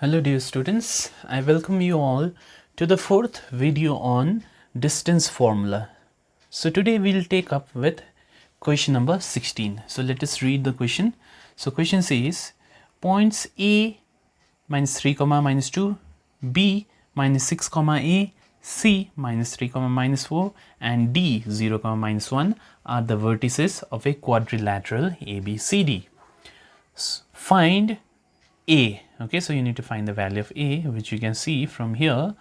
Hello dear students, I welcome you all to the fourth video on distance formula. So today we'll take up with question number 16. So let us read the question. So question says points A minus 3 comma minus 2, B minus 6 comma A, C minus 3 comma minus 4 and D 0 comma minus 1 are the vertices of a quadrilateral ABCD. Find A. Okay, so you need to find the value of A, which you can see from here.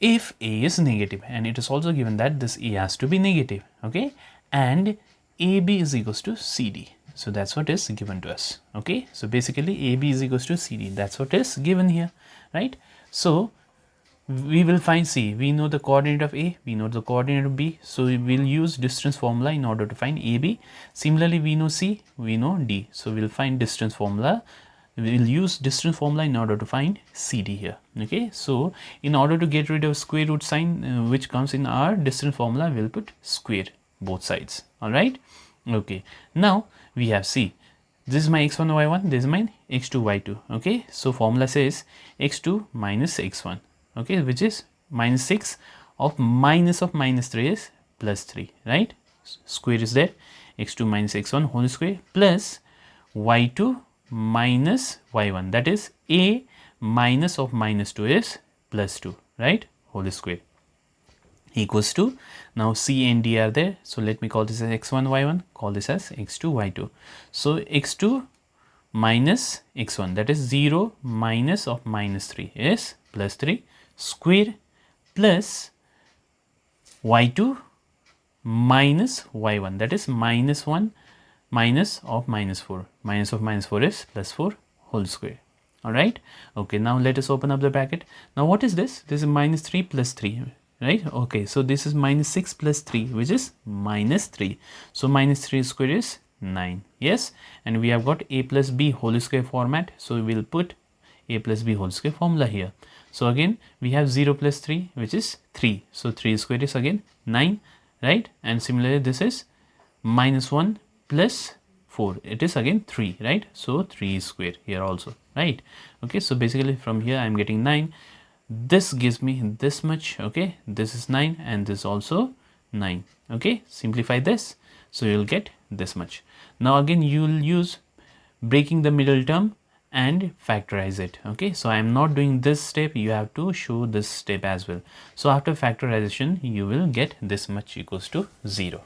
If A is negative, and it is also given that this A has to be negative, okay, and AB is equals to CD. So that's what is given to us. Okay, so basically AB is equals to CD. That's what is given here, right? So we will find C. We know the coordinate of A, we know the coordinate of B, so we will use distance formula in order to find AB. Similarly, we know C, we know D, so we'll find distance formula. We will use distance formula in order to find CD here. Okay, so in order to get rid of square root sign which comes in our distance formula, we'll put square both sides. All right. Okay, now we have C. This is my x1 y1, this is my x2 y2. Okay, so formula says x2 minus x1, okay, which is minus 6 of minus 3 is plus 3, right? Square is there, x2 minus x1 whole square plus y2 minus y1, that is a minus of minus 2 is plus 2, right, whole square, equals to, now C and D are there, so let me call this as x1 y1, call this as x2 y2. So x2 minus x1, that is 0 minus of minus 3 is plus 3 square plus y2 minus y1, that is minus 1 minus of minus 4, minus of minus 4 is plus 4 whole square. All right. Okay, now let us open up the bracket. Now what is this? This is minus 3 plus 3, right? Okay, so this is minus 6 plus 3, which is minus 3. So minus 3 square is 9. Yes, and we have got a plus b whole square format, so we will put a plus b whole square formula here. So again we have 0 plus 3, which is 3, so 3 square is again 9, right? And similarly this is minus 1 plus 4, it is again 3, right? So 3 square here also, right? Okay, so basically from here I am getting 9. This gives me this much. Okay, this is 9 and this also 9. Okay, simplify this, so you will get this much. Now again you will use breaking the middle term and factorize it. Okay, so I am not doing this step, you have to show this step as well. So after factorization you will get this much equals to 0.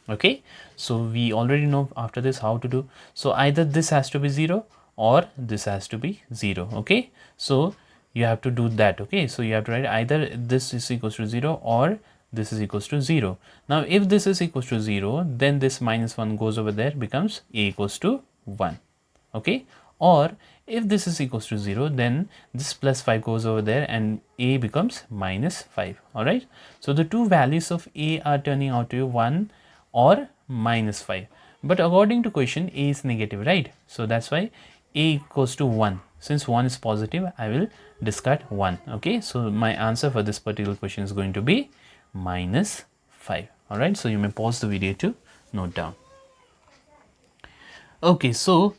Okay, so we already know after this how to do. So either this has to be 0 or this has to be 0. Okay, so you have to do that. Okay, so you have to write either this is equals to 0 or this is equals to 0. Now if this is equals to 0, then this minus 1 goes over there, becomes a equals to 1. Okay, or if this is equals to 0, then this plus 5 goes over there and a becomes minus 5. All right, so the two values of a are turning out to be 1 or minus 5, but according to question a is negative, right? So that's why a equals to 1. Since 1 is positive, I will discard 1. Okay, so my answer for this particular question is going to be minus 5. All right, so you may pause the video to note down. Okay, so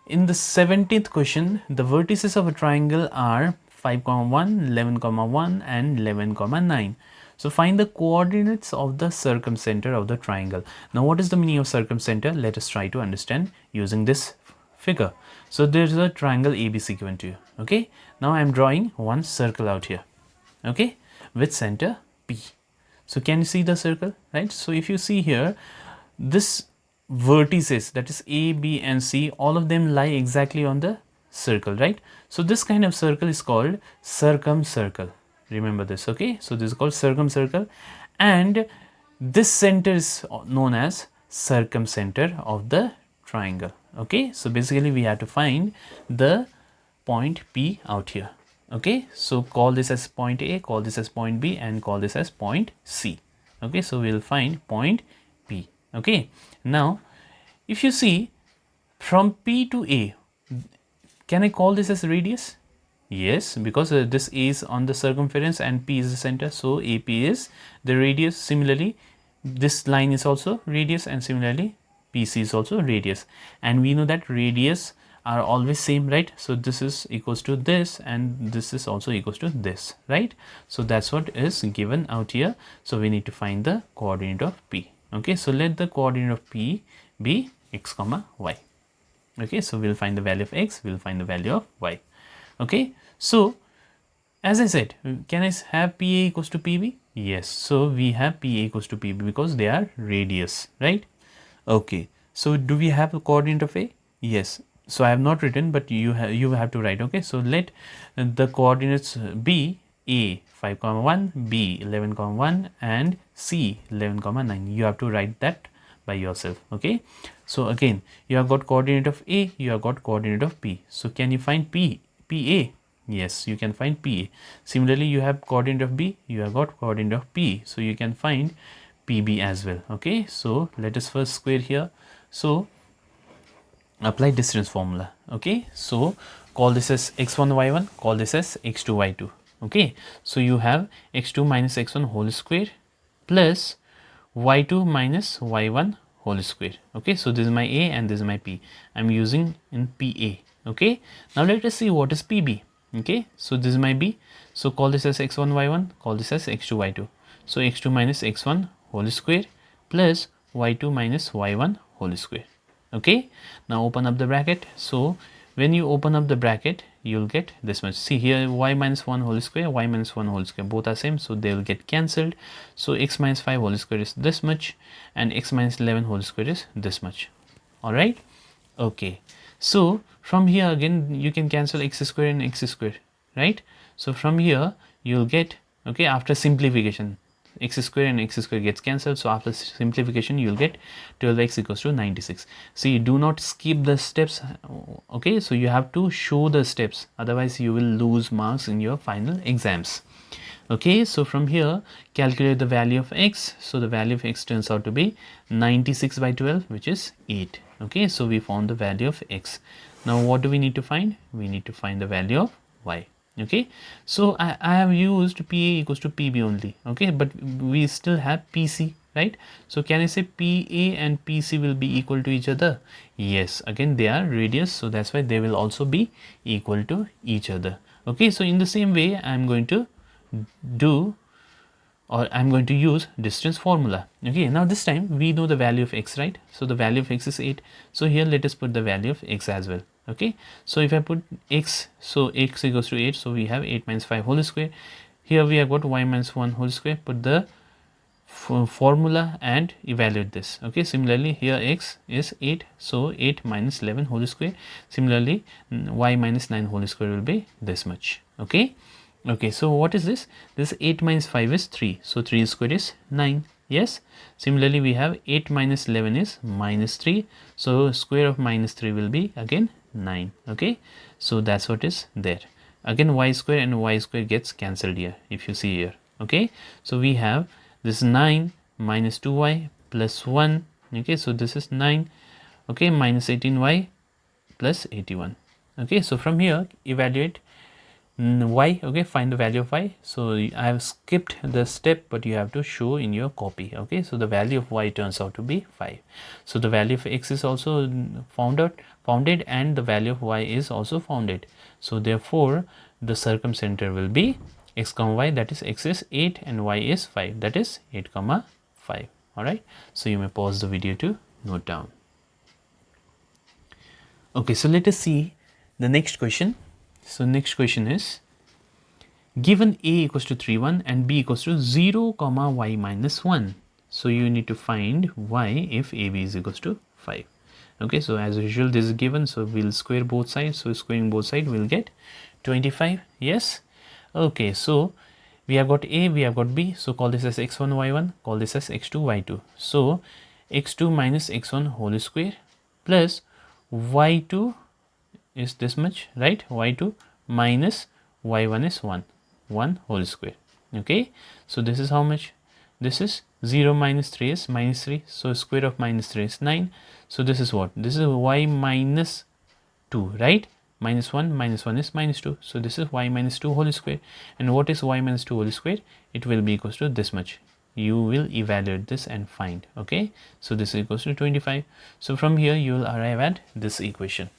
in the 17th question, the vertices of a triangle are 5, 1, 11, 1 and 11, 9. So find the coordinates of the circumcenter of the triangle. Now what is the meaning of circumcenter? Let us try to understand using this figure. So there is a triangle ABC given to you. Okay, now I am drawing one circle out here, okay, with center P. So can you see the circle, right? So if you see here, this vertices, that is A, B and C, all of them lie exactly on the circle, right? So this kind of circle is called circumcircle. Remember this. Okay, so this is called circumcircle, and this center is known as circumcenter of the triangle. Okay, so basically we have to find the point P out here. Okay, so call this as point A, call this as point B and call this as point C. Okay, so we will find point P. Okay, now if you see from P to A, can I call this as radius? Yes, because this A is on the circumference and P is the center, so AP is the radius. Similarly, this line is also radius and similarly PC is also radius, and we know that radius are always same, right? So this is equals to this and this is also equals to this, right? So that's what is given out here. So we need to find the coordinate of P. Okay, so let the coordinate of P be x comma y. Okay, so we'll find the value of x, we'll find the value of y. Okay, so as I said, can I have PA equals to PB? Yes, so we have PA equals to PB because they are radius, right? Okay, so do we have a coordinate of A? Yes, so I have not written, but you have to write. Okay, so let the coordinates be A 5 comma 1, B 11 comma 1 and C 11 comma 9. You have to write that by yourself. Okay, so again you have got coordinate of A, you have got coordinate of P. So can you find PA? Yes, you can find PA. Similarly, you have coordinate of B, you have got coordinate of P, so you can find PB as well. Okay, so let us first square here. So apply distance formula. Okay, so call this as x1 y1, call this as x2 y2. Okay, so you have x2 minus x1 whole square plus y2 minus y1 whole square. Okay, so this is my A and this is my P. I'm using in PA. Okay, now let us see what is PB. Okay, so this is my B, so call this as x1 y1, call this as x2 y2. So x2 minus x1 whole square plus y2 minus y1 whole square. Okay, now open up the bracket. So when you open up the bracket, you'll get this much. See here, y minus 1 whole square, y minus 1 whole square, both are same, so they will get cancelled. So x minus 5 whole square is this much and x minus 11 whole square is this much. All right, okay, so from here again you can cancel x square and x square, right? So from here you'll get, okay, after simplification x square and x square gets cancelled, so after simplification you will get 12x equals to 96. See, do not skip the steps. Okay, so you have to show the steps, otherwise you will lose marks in your final exams. Okay, so from here calculate the value of x. So the value of x turns out to be 96 by 12, which is 8. Okay, so we found the value of x. Now what do we need to find? We need to find the value of y. Okay, so I have used PA equals to PB only. Okay, but we still have PC, right? So can I say PA and PC will be equal to each other? Yes, again they are radius, so that's why they will also be equal to each other. Okay, so in the same way I'm going to do, or I'm going to use distance formula. Okay, now this time we know the value of x, right? So the value of x is 8. So here let us put the value of x as well. Okay, so if I put x, so x equals to 8, so we have 8 minus 5 whole square. Here we have got y minus 1 whole square. Put the formula and evaluate this. Okay, similarly here x is 8, so 8 minus 11 whole square. Similarly y minus 9 whole square will be this much. Okay, okay, so what is this? This 8 minus 5 is 3, so 3 square is 9. Yes, similarly we have 8 minus 11 is minus 3, so square of minus 3 will be again 9. Okay, so that's what is there. Again y square and y square gets cancelled here, if you see here. Okay, so we have this 9 minus 2y plus 1. Okay, so this is 9. Okay, minus 18y plus 81. Okay, so from here evaluate y. Okay, find the value of y. So I have skipped the step, but you have to show in your copy. Okay, so the value of y turns out to be 5. So the value of x is also founded and the value of y is also founded. So therefore the circumcenter will be x comma y, that is x is 8 and y is 5, that is 8 comma 5. All right, so you may pause the video to note down. Okay, so let us see the next question. So next question is, given a equals to 3 1 and b equals to 0 comma y minus 1. So you need to find y if ab is equals to 5. Okay, so as usual this is given, so we'll square both sides. So squaring both sides we'll get 25. Yes, okay, so we have got a, we have got b, so call this as x1 y1, call this as x2 y2. So x2 minus x1 whole square plus y2 is this much, right? y2 minus y1 is 1 whole square. Okay, so this is how much? This is 0 minus 3 is minus 3, so square of minus 3 is 9. So this is what? This is y minus 2, right? Minus 1 is minus 2, so this is y minus 2 whole square. And what is y minus 2 whole square? It will be equals to this much. You will evaluate this and find. Okay, so this is equals to 25. So from here you will arrive at this equation.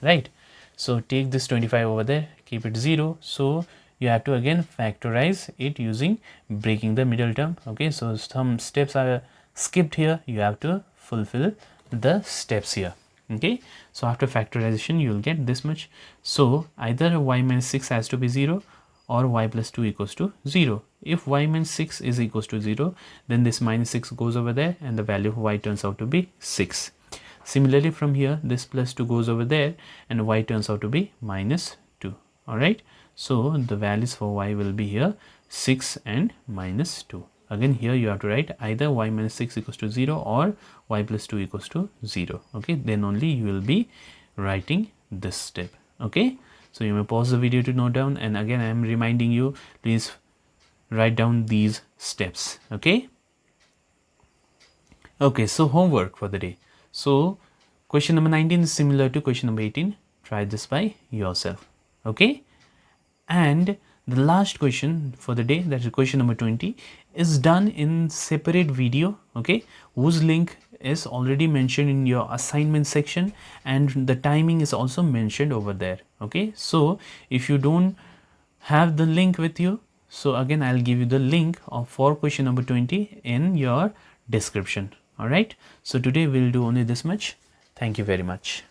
right? So take this 25 over there, keep it 0. So you have to again factorize it using breaking the middle term. Okay, so some steps are skipped here, you have to fulfill the steps here. Okay, so after factorization you will get this much. So either y minus 6 has to be 0 or y plus 2 equals to 0. If y minus 6 is equals to 0, then this minus 6 goes over there and the value of y turns out to be 6. Similarly, from here this plus 2 goes over there and y turns out to be minus 2. Alright, so the values for y will be here 6 and minus 2. Again here you have to write either y minus 6 equals to 0 or y plus 2 equals to 0. Okay, then only you will be writing this step. Okay, so you may pause the video to note down, and again I am reminding you, please write down these steps. Okay, so homework for the day. So question number 19 is similar to question number 18. Try this by yourself. Okay, and the last question for the day, that is question number 20, is done in separate video, okay, whose link is already mentioned in your assignment section, and the timing is also mentioned over there. Okay, so if you don't have the link with you, so again I'll give you the link for question number 20 in your description. All right, so today we'll do only this much. Thank you very much.